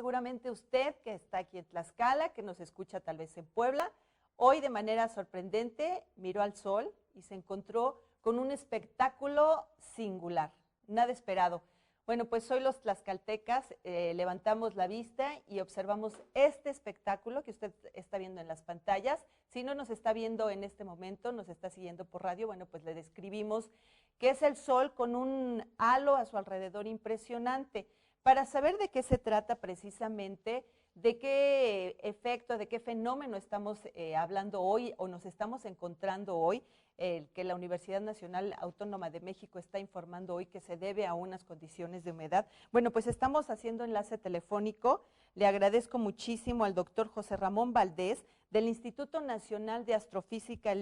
seguramente usted que está aquí en Tlaxcala, que nos escucha tal vez en Puebla, hoy de manera sorprendente miró al sol y se encontró con un espectáculo singular, nada esperado. Bueno, pues hoy los tlaxcaltecas levantamos la vista y observamos este espectáculo que usted está viendo en las pantallas. Si no nos está viendo en este momento, nos está siguiendo por radio, bueno, pues le describimos que es el sol con un halo a su alrededor impresionante. Para saber de qué se trata precisamente, de qué efecto, de qué fenómeno estamos hablando hoy o nos estamos encontrando hoy, que la Universidad Nacional Autónoma de México está informando hoy que se debe a unas condiciones de humedad. Bueno, pues estamos haciendo enlace telefónico. Le agradezco muchísimo al doctor José Ramón Valdés del Instituto Nacional de Astrofísica,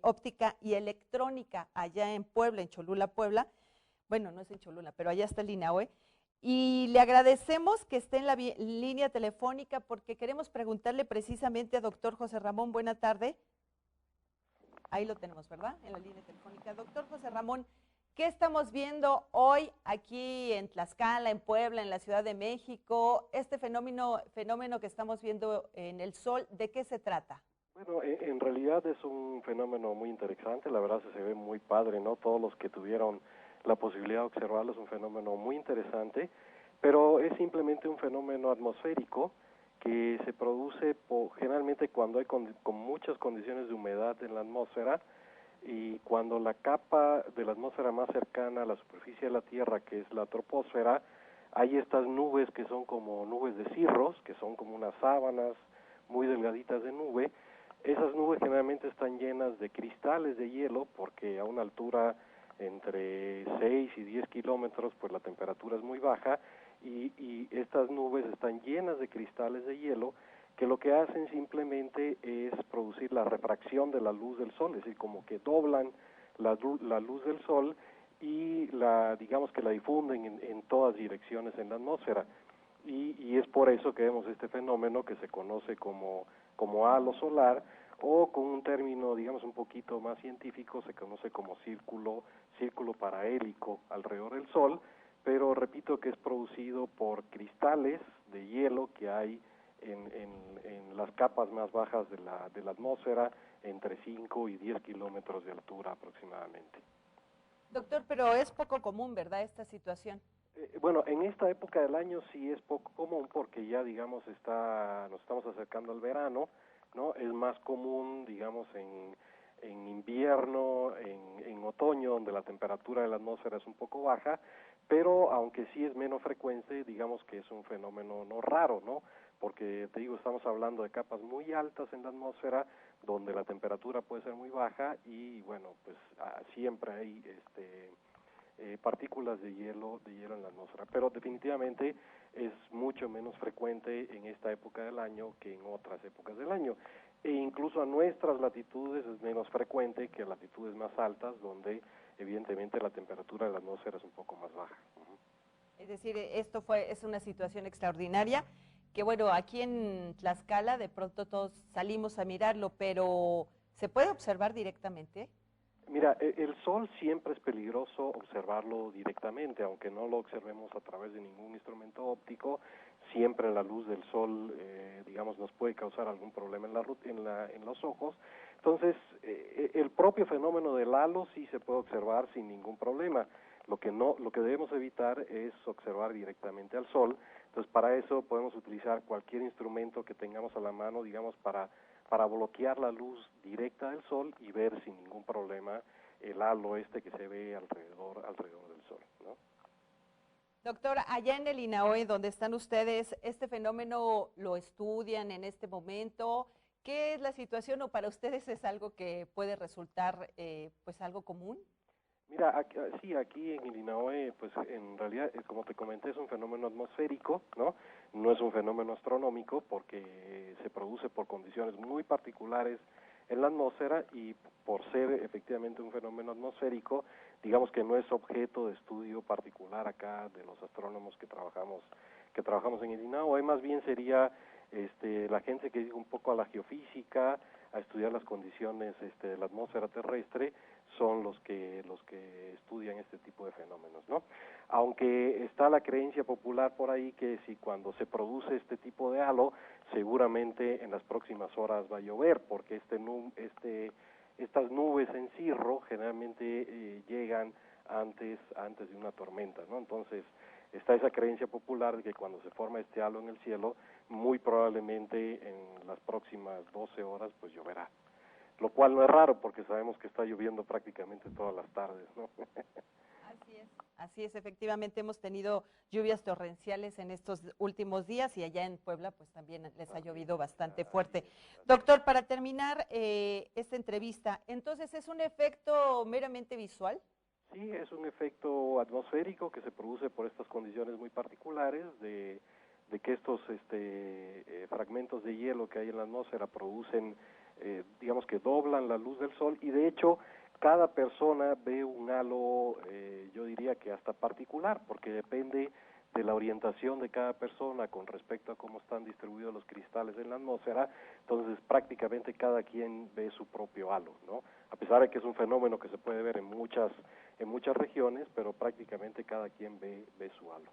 Óptica y Electrónica allá en Puebla, en Cholula, Puebla. Bueno, no es en Cholula, pero allá está el INAOE. Y le agradecemos que esté en la línea telefónica porque queremos preguntarle precisamente a doctor José Ramón, buena tarde. Ahí lo tenemos, ¿verdad? En la línea telefónica. Doctor José Ramón, ¿qué estamos viendo hoy aquí en Tlaxcala, en Puebla, en la Ciudad de México? Este fenómeno que estamos viendo en el sol, ¿de qué se trata? Bueno, en realidad es un fenómeno muy interesante, la verdad se ve muy padre, ¿no? Todos los que tuvieron la posibilidad de observarlo es un fenómeno muy interesante, pero es simplemente un fenómeno atmosférico que se produce generalmente cuando hay con muchas condiciones de humedad en la atmósfera y cuando la capa de la atmósfera más cercana a la superficie de la Tierra, que es la troposfera, hay estas nubes que son como nubes de cirros, que son como unas sábanas muy delgaditas de nube. Esas nubes generalmente están llenas de cristales de hielo porque a una altura entre 6 y 10 kilómetros pues la temperatura es muy baja y estas nubes están llenas de cristales de hielo que lo que hacen simplemente es producir la refracción de la luz del sol, es decir, como que doblan la luz del sol y digamos que la difunden en todas direcciones en la atmósfera. Y es por eso que vemos este fenómeno que se conoce como halo solar, o con un término, digamos, un poquito más científico, se conoce como círculo parahélico alrededor del Sol, pero repito que es producido por cristales de hielo que hay en las capas más bajas de la atmósfera, entre 5 y 10 kilómetros de altura aproximadamente. Doctor, pero es poco común, ¿verdad, esta situación? Bueno, en esta época del año sí es poco común porque ya, digamos, nos estamos acercando al verano, ¿no? Es más común, digamos, en invierno, en otoño, donde la temperatura de la atmósfera es un poco baja, pero aunque sí es menos frecuente, digamos que es un fenómeno no raro, ¿no? Porque, te digo, estamos hablando de capas muy altas en la atmósfera, donde la temperatura puede ser muy baja y, bueno, pues siempre hay partículas de hielo en la atmósfera, pero definitivamente es mucho menos frecuente en esta época del año que en otras épocas del año, e incluso a nuestras latitudes es menos frecuente que a latitudes más altas, donde evidentemente la temperatura de la atmósfera es un poco más baja. Es decir, es una situación extraordinaria, que bueno, aquí en Tlaxcala de pronto todos salimos a mirarlo, pero ¿se puede observar directamente? Mira, el sol siempre es peligroso observarlo directamente, aunque no lo observemos a través de ningún instrumento óptico, siempre la luz del sol, digamos, nos puede causar algún problema en los ojos. Entonces, el propio fenómeno del halo sí se puede observar sin ningún problema. Lo que debemos evitar es observar directamente al sol. Entonces, para eso podemos utilizar cualquier instrumento que tengamos a la mano, digamos, para bloquear la luz directa del sol y ver sin ningún problema el halo que se ve alrededor del sol, ¿no? Doctor, allá en el INAOE, donde están ustedes, ¿este fenómeno lo estudian en este momento? ¿Qué es la situación o para ustedes es algo que puede resultar pues algo común? Mira, aquí en el INAOE, pues en realidad, como te comenté, es un fenómeno atmosférico, ¿no? No es un fenómeno astronómico porque se produce por condiciones muy particulares en la atmósfera y por ser efectivamente un fenómeno atmosférico, digamos que no es objeto de estudio particular acá de los astrónomos que trabajamos en el INAOE, más bien sería la gente que dedica un poco a la geofísica, a estudiar las condiciones de la atmósfera terrestre, son los que estudian este tipo de fenómenos, ¿no? Aunque está la creencia popular por ahí que si cuando se produce este tipo de halo, seguramente en las próximas horas va a llover, porque estas nubes en cirro generalmente llegan antes de una tormenta, ¿no? Entonces está esa creencia popular de que cuando se forma este halo en el cielo, muy probablemente en las próximas 12 horas pues lloverá. Lo cual no es raro porque sabemos que está lloviendo prácticamente todas las tardes, ¿no? Así es, efectivamente hemos tenido lluvias torrenciales en estos últimos días y allá en Puebla pues también les ha llovido bastante fuerte. Doctor, para terminar esta entrevista, entonces ¿es un efecto meramente visual? Sí, es un efecto atmosférico que se produce por estas condiciones muy particulares de que estos fragmentos de hielo que hay en la atmósfera producen, digamos que doblan la luz del sol, y de hecho cada persona ve un halo, yo diría que hasta particular, porque depende de la orientación de cada persona con respecto a cómo están distribuidos los cristales en la atmósfera. Entonces prácticamente cada quien ve su propio halo, ¿no? A pesar de que es un fenómeno que se puede ver en muchas regiones, pero prácticamente cada quien ve su halo.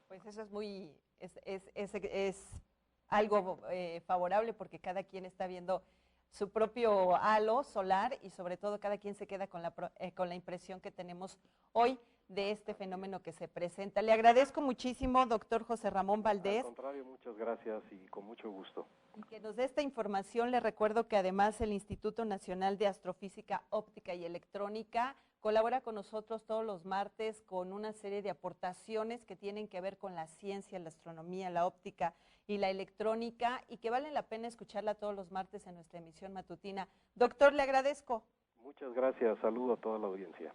Pues eso es algo favorable porque cada quien está viendo su propio halo solar y sobre todo cada quien se queda con la impresión que tenemos hoy de este fenómeno que se presenta. Le agradezco muchísimo, doctor José Ramón Valdés. Al contrario, muchas gracias y con mucho gusto. Y que nos dé esta información. Le recuerdo que además el Instituto Nacional de Astrofísica Óptica y Electrónica colabora con nosotros todos los martes con una serie de aportaciones que tienen que ver con la ciencia, la astronomía, la óptica y la electrónica, y que vale la pena escucharla todos los martes en nuestra emisión matutina. Doctor, le agradezco. Muchas gracias, saludo a toda la audiencia.